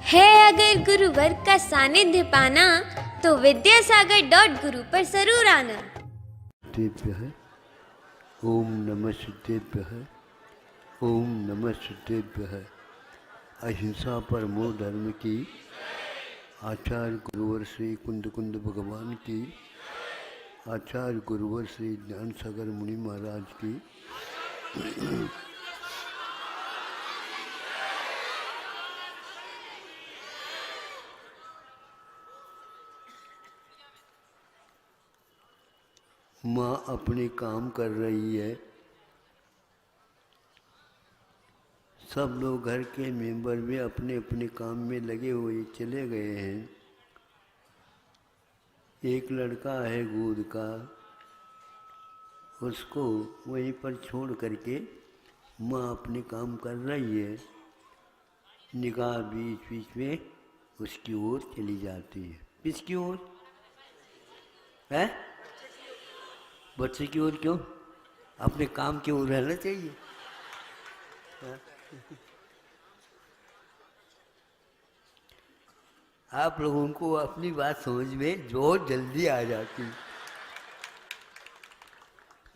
है अगर गुरुवर का सानिध्य पाना तो विद्यासागर.गुरु पर जरूर आना। सिद्धेभ्यः ओम नमः सिद्धेभ्यः ओम नमः सिद्धेभ्यः। अहिंसा परमो धर्म की, आचार्य गुरुवर श्री कुंद कुंद भगवान की, आचार्य गुरुवर श्री ज्ञान सागर मुनि महाराज की। माँ अपने काम कर रही है, सब लोग घर के मेंबर भी अपने अपने काम में लगे हुए चले गए हैं। एक लड़का है गोद का, उसको वहीं पर छोड़ करके माँ अपने काम कर रही है। निगाह बीच बीच में उसकी ओर चली जाती है। किसकी ओर है? बच्चे की ओर क्यों? अपने काम की ओर रहना चाहिए। आप लोगों को अपनी बात समझ में बहुत जल्दी आ जाती।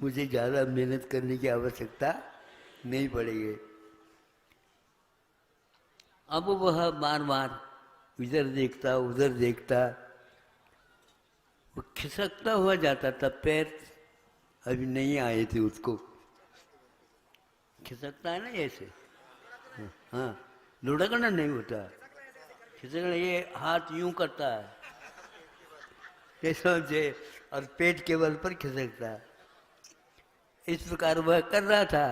मुझे ज़्यादा मेहनत करने की आवश्यकता नहीं पड़ेगी। अब वह बार बार इधर देखता उधर देखता, वो खिसकता हुआ जाता था। पैर अभी नहीं आए थे उसको, खिसकता है ना ऐसे। हाँ, लुढ़कना नहीं होता, खिसकना ये हाथ यूं करता है कैसे से, और पेट के बल पर खिसकता है। इस प्रकार वह कर रहा था।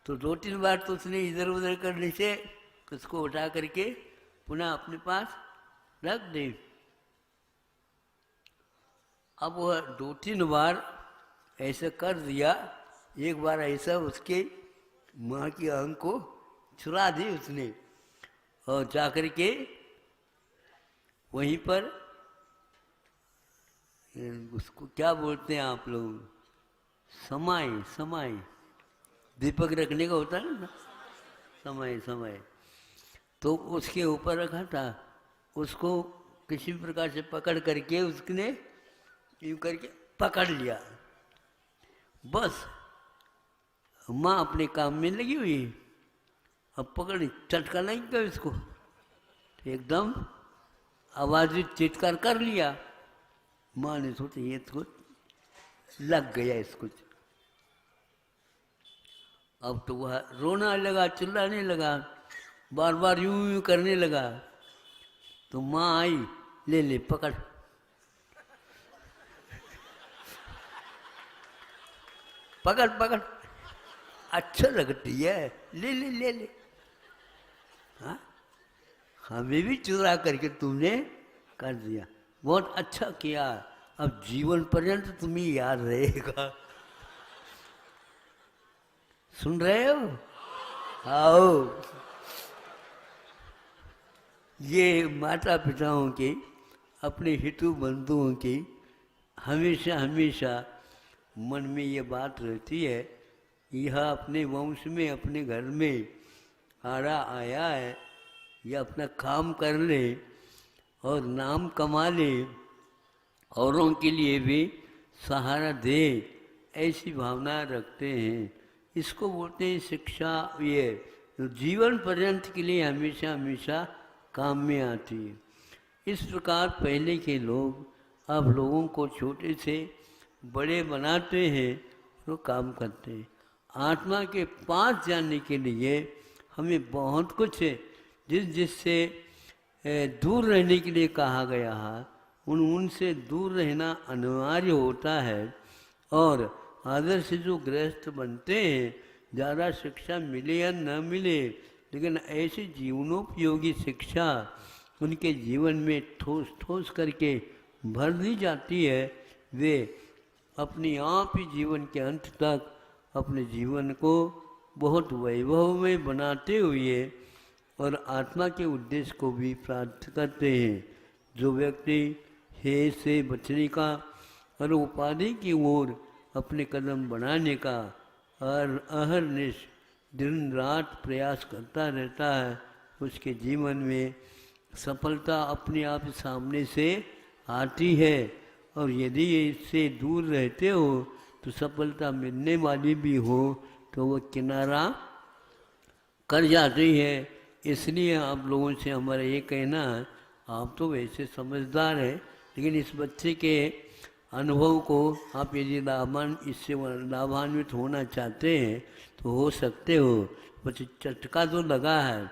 तो 2-3 बार तो उसने इधर उधर करने से उसको उठा करके पुनः अपने पास रख दी। अब वह 2-3 बार ऐसा कर दिया। एक बार ऐसा उसके माँ की आंख को छुरा दी उसने, और जाकर के वहीं पर उसको क्या बोलते हैं आप लोग, समाई दीपक रखने का होता है ना, समय तो उसके ऊपर रखा था। उसको किसी प्रकार से पकड़ करके उसने यूँ करके पकड़ लिया। बस माँ अपने काम में लगी हुई। अब पकड़ चटका नहीं गया इसको, एकदम आवाज़ चित्कार कर लिया। माँ ने सोचा ये तो लग गया इसको। अब तो वह रोना लगा, चिल्लाने लगा, बार बार यूं करने लगा। तो माँ आई, ले पकड़। पकड़ अच्छा लगती है, ले। हाँ, हमें भी चुरा करके तुमने कर दिया, बहुत अच्छा किया। अब जीवन पर्यंत तुम्हें याद रहेगा। सुन रहे हो? आओ, ये माता पिताओं के, अपने हितु बंधुओं की हमेशा मन में ये बात रहती है, यह अपने वंश में अपने घर में आया है, यह अपना काम कर ले और नाम कमा ले, औरों के लिए भी सहारा दे, ऐसी भावना रखते हैं। इसको बोलते हैं शिक्षा। ये जीवन पर्यंत के लिए हमेशा काम में आती है। इस प्रकार पहले के लोग अब लोगों को छोटे से बड़े बनाते हैं तो काम करते हैं। आत्मा के पास जाने के लिए हमें बहुत कुछ है जिससे दूर रहने के लिए कहा गया है, उनसे दूर रहना अनिवार्य होता है। और आदर से जो गृहस्थ बनते हैं, ज़्यादा शिक्षा मिले या न मिले, लेकिन ऐसी जीवनोपयोगी शिक्षा उनके जीवन में ठोस करके भर दी जाती है। वे अपने आप ही जीवन के अंत तक अपने जीवन को बहुत वैभव में बनाते हुए और आत्मा के उद्देश्य को भी प्राप्त करते हैं। जो व्यक्ति हे से बचने का और उपाधि की ओर अपने कदम बढ़ाने का और अहरनिश दिन रात प्रयास करता रहता है, उसके जीवन में सफलता अपने आप सामने से आती है। और यदि इससे दूर रहते हो तो सफलता मिलने वाली भी हो तो वो किनारा कर जाती है। इसलिए आप लोगों से हमारा ये कहना है, आप तो वैसे समझदार हैं, लेकिन इस बच्चे के अनुभव को आप यदि इससे लाभान्वित होना चाहते हैं तो हो सकते हो। बच्चे चटका तो लगा है,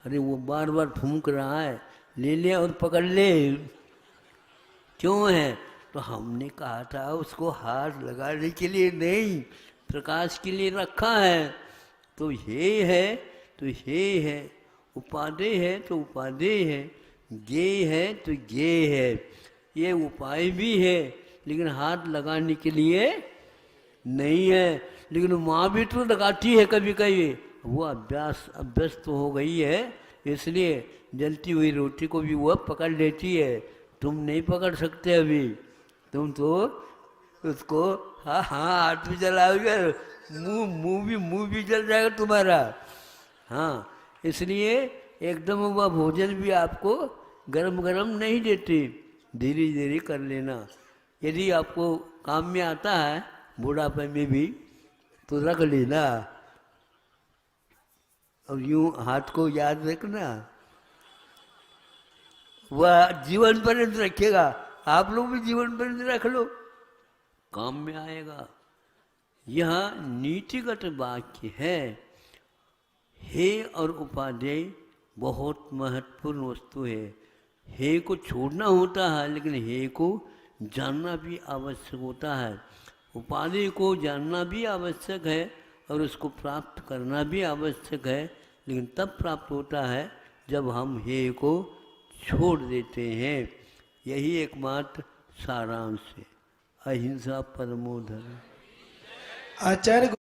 अरे वो बार बार फूंक रहा है, ले ले और पकड़ ले, क्यों है? तो हमने कहा था उसको हाथ लगाने के लिए नहीं, प्रकाश के लिए रखा है। तो ये है तो ये है, उपादेय है तो उपादेय है, ज्ञेय है तो ज्ञेय है। ये उपाय भी है लेकिन हाथ लगाने के लिए नहीं है। लेकिन माँ भी तो लगाती है कभी कभी, वो अभ्यस्त हो गई है, इसलिए जलती हुई रोटी को भी वह पकड़ लेती है। तुम नहीं पकड़ सकते अभी, तुम तो उसको हाँ हाँ हाथ भी जलाओगे, मुंह भी जल जाएगा तुम्हारा। हाँ, इसलिए एकदम वह भोजन भी आपको गरम गरम नहीं देती, धीरे धीरे कर लेना। यदि आपको काम में आता है बुढ़ापे में भी तो रख लेना, और यूं हाथ को याद रखना, वह जीवन पर्यंत रखेगा। आप लोग भी जीवन पर्यंत रख लो, काम में आएगा। यह नीतिगत वाक्य है। हे और उपादेय बहुत महत्वपूर्ण वस्तु है। हे को छोड़ना होता है लेकिन हे को जानना भी आवश्यक होता है। उपादेय को जानना भी आवश्यक है और उसको प्राप्त करना भी आवश्यक है, लेकिन तब प्राप्त होता है जब हम हे को छोड़ देते हैं। यही एकमात्र सारांश है। अहिंसा परमो धर्म। आचार्य